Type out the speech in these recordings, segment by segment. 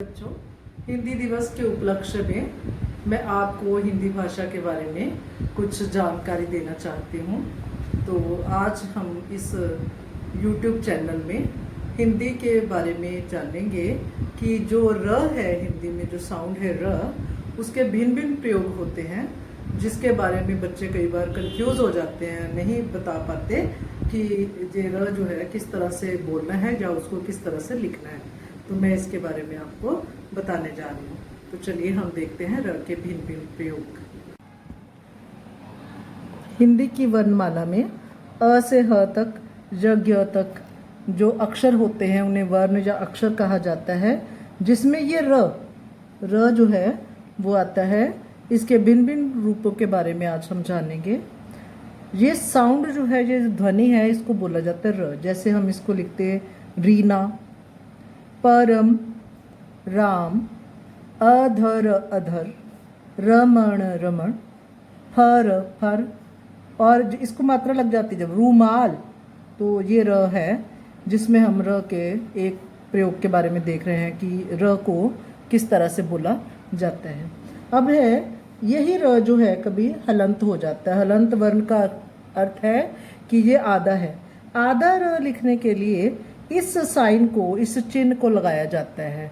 बच्चों, हिंदी दिवस के उपलक्ष्य में मैं आपको हिंदी भाषा के बारे में कुछ जानकारी देना चाहती हूँ। तो आज हम इस YouTube चैनल में हिंदी के बारे में जानेंगे कि जो र है, हिंदी में जो साउंड है र, उसके भिन्न भिन्न प्रयोग होते हैं, जिसके बारे में बच्चे कई बार कंफ्यूज हो जाते हैं, नहीं बता पाते कि ये र जो है किस तरह से बोलना है या उसको किस तरह से लिखना है। तो मैं इसके बारे में आपको बताने जा रही हूँ। तो चलिए हम देखते हैं र के भिन्न भिन्न प्रयोग। हिंदी की वर्णमाला में अ से ह तक, ज ज्ञ तक जो अक्षर होते हैं उन्हें वर्ण या अक्षर कहा जाता है, जिसमें ये र जो है वो आता है। इसके भिन्न भिन्न रूपों के बारे में आज हम जानेंगे। ये साउंड जो है, ये ध्वनि है, इसको बोला जाता है र। जैसे हम इसको लिखते हैं रीना, परम, राम, अधर अधर, रमण रमण, फर फर। और इसको मात्रा लग जाती है जब रूमाल, तो ये र है, जिसमें हम र के एक प्रयोग के बारे में देख रहे हैं कि र को किस तरह से बोला जाता है। अब है यही र जो है कभी हलंत हो जाता है। हलंत वर्ण का अर्थ है कि ये आधा है। आधा र लिखने के लिए इस साइन को, इस चिन्ह को लगाया जाता है।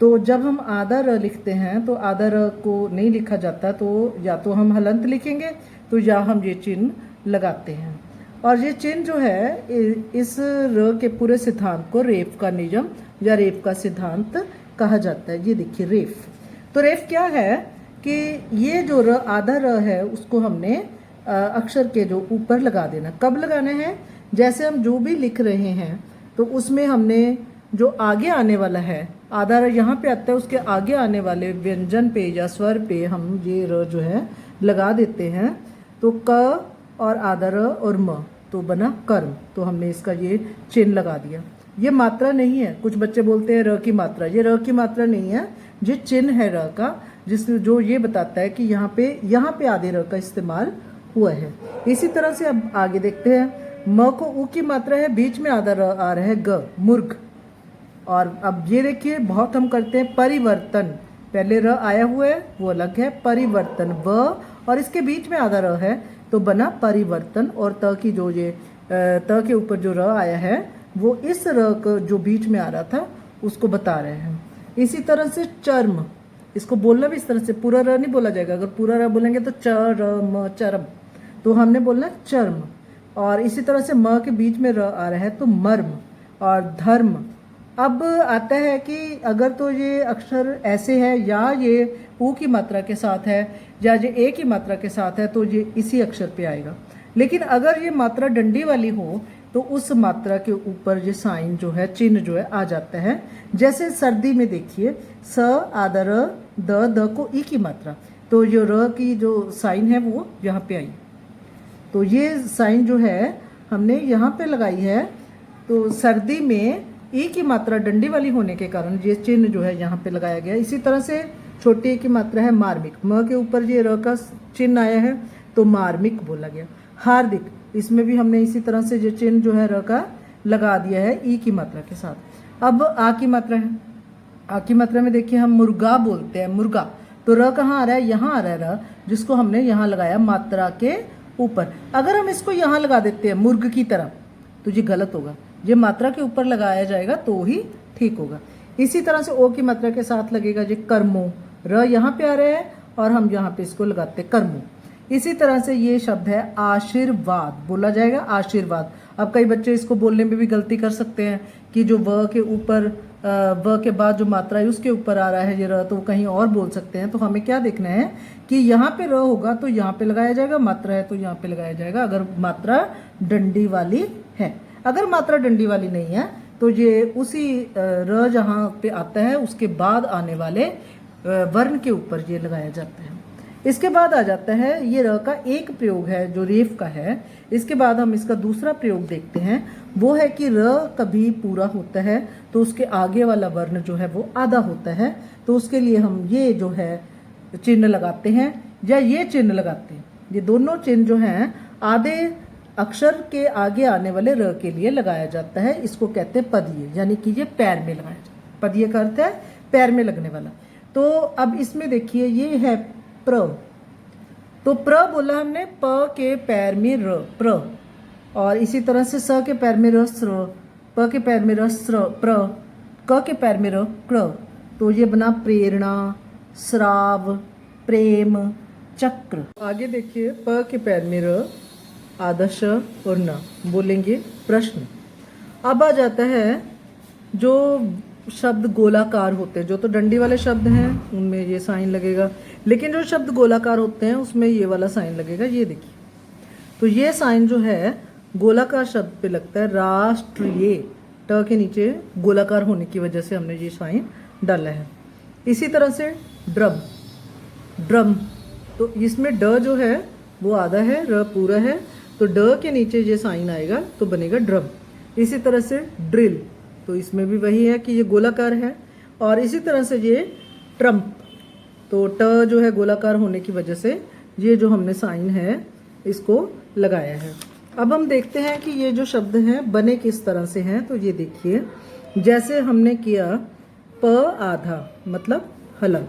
तो जब हम आधा र लिखते हैं तो आधा र को नहीं लिखा जाता, तो या तो हम हलंत लिखेंगे तो या हम ये चिन्ह लगाते हैं। और ये चिन्ह जो है, इस र के पूरे सिद्धांत को रेफ का नियम या रेफ का सिद्धांत कहा जाता है। ये देखिए रेफ। तो रेफ क्या है कि ये जो र, आधा र है, उसको हमने अक्षर के जो ऊपर लगा देना। कब लगाना है? जैसे हम जो भी लिख रहे हैं तो उसमें हमने जो आगे आने वाला है, आधा र यहाँ पे आता है, उसके आगे आने वाले व्यंजन पे या स्वर पे हम ये र जो है लगा देते हैं। तो क और आधा र और म, तो बना कर्म। तो हमने इसका ये चिन्ह लगा दिया। ये मात्रा नहीं है। कुछ बच्चे बोलते हैं र की मात्रा, ये र की मात्रा नहीं है, ये चिन्ह है र का, जिसमें जो ये बताता है कि यहाँ पे आधे र का इस्तेमाल हुआ है। इसी तरह से अब आगे देखते हैं। म को उ की मात्रा है, बीच में आधा र आ रहा है, ग, मुर्ग। और अब ये देखिए, बहुत हम करते हैं परिवर्तन। पहले र आया हुआ है वो अलग है, परिवर्तन व, और इसके बीच में आधा र है तो बना परिवर्तन। और त की जो ये त के ऊपर जो र आया है वो इस र को जो बीच में आ रहा था उसको बता रहे हैं। इसी तरह से चर्म, इसको बोलना भी इस तरह से, पूरा र नहीं बोला जाएगा। अगर पूरा र बोलेंगे तो च र म चरम, तो हमने बोलना चर्म। और इसी तरह से म के बीच में र आ रहा है तो मर्म और धर्म। अब आता है कि अगर तो ये अक्षर ऐसे है या ये ऊ की मात्रा के साथ है या ये ए की मात्रा के साथ है तो ये इसी अक्षर पे आएगा। लेकिन अगर ये मात्रा डंडी वाली हो तो उस मात्रा के ऊपर ये साइन जो है, चिन्ह जो है आ जाता है। जैसे सर्दी में देखिए, स आधा र, द को ई की मात्रा, तो ये र की जो साइन है वो यहाँ पे आई। तो ये साइन जो है हमने यहाँ पे लगाई है। तो सर्दी में ई की मात्रा डंडी वाली होने के कारण ये चिन्ह जो है यहाँ पे लगाया गया। इसी तरह से छोटी ए की मात्रा है मार्मिक, म के ऊपर ये र का चिन्ह आया है तो मार्मिक बोला गया। हार्दिक, इसमें भी हमने इसी तरह से ये चिन्ह जो है र का लगा दिया है ई की मात्रा के साथ। अब आ की मात्रा है। आ की मात्रा में देखिए हम मुर्गा बोलते हैं, मुर्गा। तो र कहाँ आ रहा है? यहाँ आ रहा है र, जिसको हमने यहाँ लगाया मात्रा के ऊपर। अगर हम इसको यहाँ लगा देते हैं मुर्ग की तरह तो ये गलत होगा। ये मात्रा के ऊपर लगाया जाएगा तो ही ठीक होगा। इसी तरह से ओ की मात्रा के साथ लगेगा ये कर्मो। र यहाँ पे आ रहा है और हम यहाँ पे इसको लगाते हैं कर्मो। इसी तरह से ये शब्द है आशीर्वाद, बोला जाएगा आशीर्वाद। अब कई बच्चे इसको बोलने में भी गलती कर सकते हैं कि जो व के ऊपर, व के बाद जो मात्रा है उसके ऊपर आ रहा है ये र, तो कहीं और बोल सकते हैं। तो हमें क्या देखना है कि यहाँ पे र होगा तो यहाँ पे लगाया जाएगा, मात्रा है तो यहाँ पे लगाया जाएगा, अगर मात्रा डंडी वाली है। अगर मात्रा डंडी वाली नहीं है तो ये उसी र जहाँ पे आता है उसके बाद आने वाले वर्ण के ऊपर ये लगाया जाता है। इसके बाद आ जाता है ये र का एक प्रयोग है जो रेफ का है। इसके बाद हम इसका दूसरा प्रयोग देखते हैं। वो है कि र कभी पूरा होता है तो उसके आगे वाला वर्ण जो है वो आधा होता है। तो उसके लिए हम ये जो है चिन्ह लगाते हैं या ये चिन्ह लगाते हैं। ये दोनों चिन्ह जो हैं आधे अक्षर के आगे आने वाले र के लिए लगाया जाता है। इसको कहते हैं पदीय, यानी कि ये पैर में लगाया जाता है। पदीय का अर्थ है पैर में लगने वाला। तो अब इसमें देखिए ये है प्र, तो प्र बोला हमने, प के पैर में र, प्र। और इसी तरह से स के पैर में र स्र, प के पैर में र स्र प्र, क के पैर में र क्र। तो ये बना प्रेरणा, श्राव, प्रेम, चक्र। आगे देखिए प के पैर में र, आदर्श और न, बोलेंगे प्रश्न। अब आ जाता है जो शब्द गोलाकार होते हैं, जो तो डंडी वाले शब्द हैं उनमें ये साइन लगेगा, लेकिन जो शब्द गोलाकार होते हैं उसमें ये वाला साइन लगेगा। ये देखिए, तो ये साइन जो है गोलाकार शब्द पे लगता है। राष्ट्रीय, ट के नीचे गोलाकार होने की वजह से हमने ये साइन डाला है। इसी तरह से ड्रम, ड्रम, तो इसमें ड जो है वो आधा है, र पूरा है, तो ड के नीचे ये साइन आएगा तो बनेगा ड्रम। इसी तरह से ड्रिल, तो इसमें भी वही है कि ये गोलाकार है। और इसी तरह से ये ट्रम्प, तो ट जो है गोलाकार होने की वजह से ये जो हमने साइन है इसको लगाया है। अब हम देखते हैं कि ये जो शब्द हैं बने किस तरह से हैं। तो ये देखिए, जैसे हमने किया प आधा मतलब हलंत,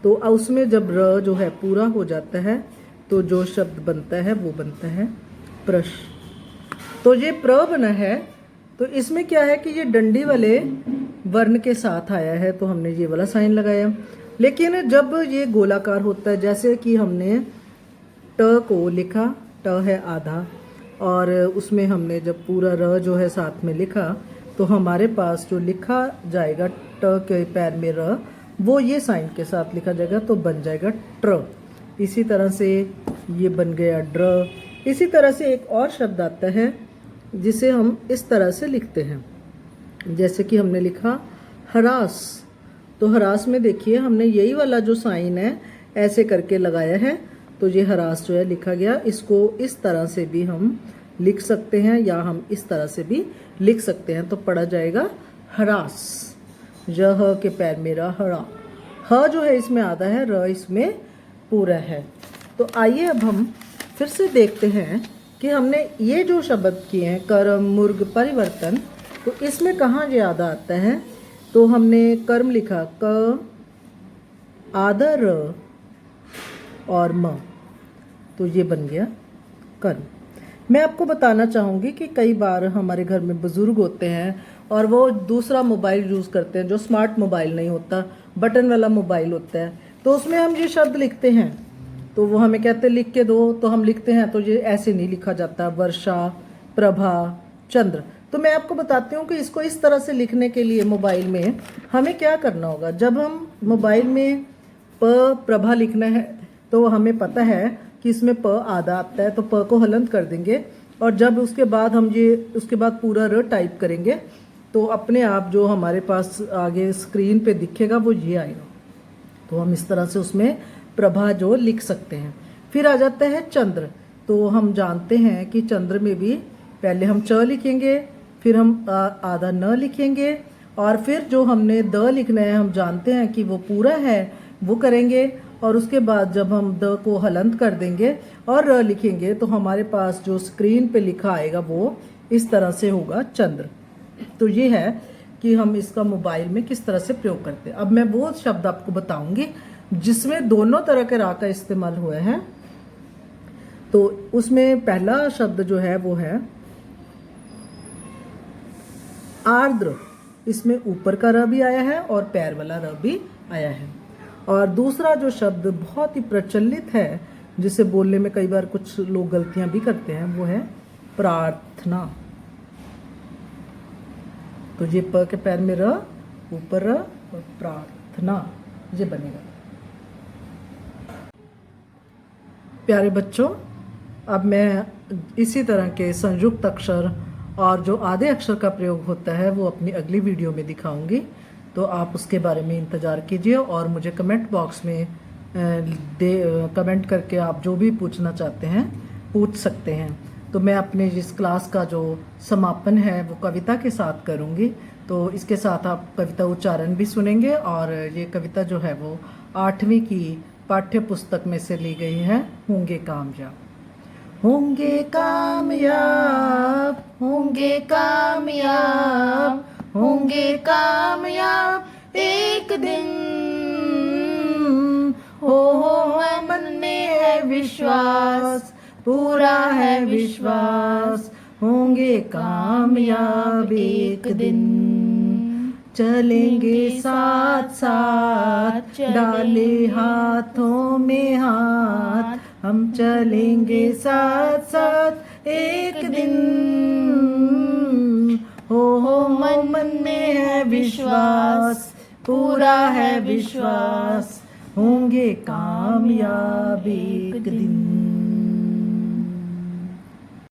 तो उसमें जब र जो है पूरा हो जाता है तो जो शब्द बनता है वो बनता है प्रश। तो ये प्र बना है, तो इसमें क्या है कि ये डंडी वाले वर्ण के साथ आया है तो हमने ये वाला साइन लगाया। लेकिन जब ये गोलाकार होता है, जैसे कि हमने ट को लिखा, ट है आधा, और उसमें हमने जब पूरा र जो है साथ में लिखा, तो हमारे पास जो लिखा जाएगा ट के पैर में र, वो ये साइन के साथ लिखा जाएगा तो बन जाएगा ट्र। इसी तरह से ये बन गया ड्र। इसी तरह से एक और शब्द आता है जिसे हम इस तरह से लिखते हैं, जैसे कि हमने लिखा हरास, तो हरास में देखिए हमने यही वाला जो साइन है ऐसे करके लगाया है, तो ये हरास जो है लिखा गया। इसको इस तरह से भी हम लिख सकते हैं या हम इस तरह से भी लिख सकते हैं, तो पढ़ा जाएगा हरास। यह के पैर मेरा हरा, ह जो है इसमें आधा है, र इसमें पूरा है। तो आइए अब हम फिर से देखते हैं कि हमने ये जो शब्द किए हैं कर्म, मुर्ग, परिवर्तन, तो इसमें कहाँ ये आधा आता है। तो हमने कर्म लिखा क, आधा र और म, तो ये बन गया कर्म। मैं आपको बताना चाहूँगी कि कई बार हमारे घर में बुज़ुर्ग होते हैं और वो दूसरा मोबाइल यूज़ करते हैं जो स्मार्ट मोबाइल नहीं होता, बटन वाला मोबाइल होता है, तो उसमें हम ये शब्द लिखते हैं तो वो हमें कहते हैं लिख के दो, तो हम लिखते हैं तो ये ऐसे नहीं लिखा जाता, वर्षा, प्रभा, चंद्र। तो मैं आपको बताती हूँ कि इसको इस तरह से लिखने के लिए मोबाइल में हमें क्या करना होगा। जब हम मोबाइल में प्रभा लिखना है तो हमें पता है कि इसमें प आधा आता है, तो प को हलंत कर देंगे, और जब उसके बाद हम ये उसके बाद पूरा र टाइप करेंगे तो अपने आप जो हमारे पास आगे स्क्रीन पे दिखेगा वो ये आएगा। तो हम इस तरह से उसमें प्रभा जो लिख सकते हैं। फिर आ जाता है चंद्र, तो हम जानते हैं कि चंद्र में भी पहले हम च लिखेंगे, फिर हम आधा न लिखेंगे, और फिर जो हमने द लिखना है हम जानते हैं कि वो पूरा है वो करेंगे, और उसके बाद जब हम द को हलंत कर देंगे और र लिखेंगे तो हमारे पास जो स्क्रीन पे लिखा आएगा वो इस तरह से होगा चंद्र। तो ये है कि हम इसका मोबाइल में किस तरह से प्रयोग करते हैं। अब मैं वो शब्द आपको बताऊंगी जिसमें दोनों तरह के रा का इस्तेमाल हुआ है। तो उसमें पहला शब्द जो है वो है आर्द्र, इसमें ऊपर का र भी आया है और पैर वाला र भी आया है। और दूसरा जो शब्द बहुत ही प्रचलित है जिसे बोलने में कई बार कुछ लोग गलतियां भी करते हैं वो है प्रार्थना। तो ये प के पैर में र, ऊपर र और प्रार्थना, ये बनेगा। प्यारे बच्चों, अब मैं इसी तरह के संयुक्त अक्षर और जो आधे अक्षर का प्रयोग होता है वो अपनी अगली वीडियो में दिखाऊंगी, तो आप उसके बारे में इंतज़ार कीजिए और मुझे कमेंट बॉक्स में कमेंट करके आप जो भी पूछना चाहते हैं पूछ सकते हैं। तो मैं अपने इस क्लास का जो समापन है वो कविता के साथ करूंगी, तो इसके साथ आप कविता उच्चारण भी सुनेंगे। और ये कविता जो है वो 8वीं की पाठ्य पुस्तक में से ली गई है, होंगे कामयाब। होंगे कामयाब, होंगे कामयाब, होंगे कामयाब, एक दिन। हो मन में है विश्वास, पूरा है विश्वास, होंगे कामयाब एक दिन। चलेंगे साथ साथ, डाले हाथों में हाथ, हम चलेंगे साथ साथ एक दिन। हो मन में है विश्वास, पूरा है विश्वास, होंगे कामयाब एक दिन।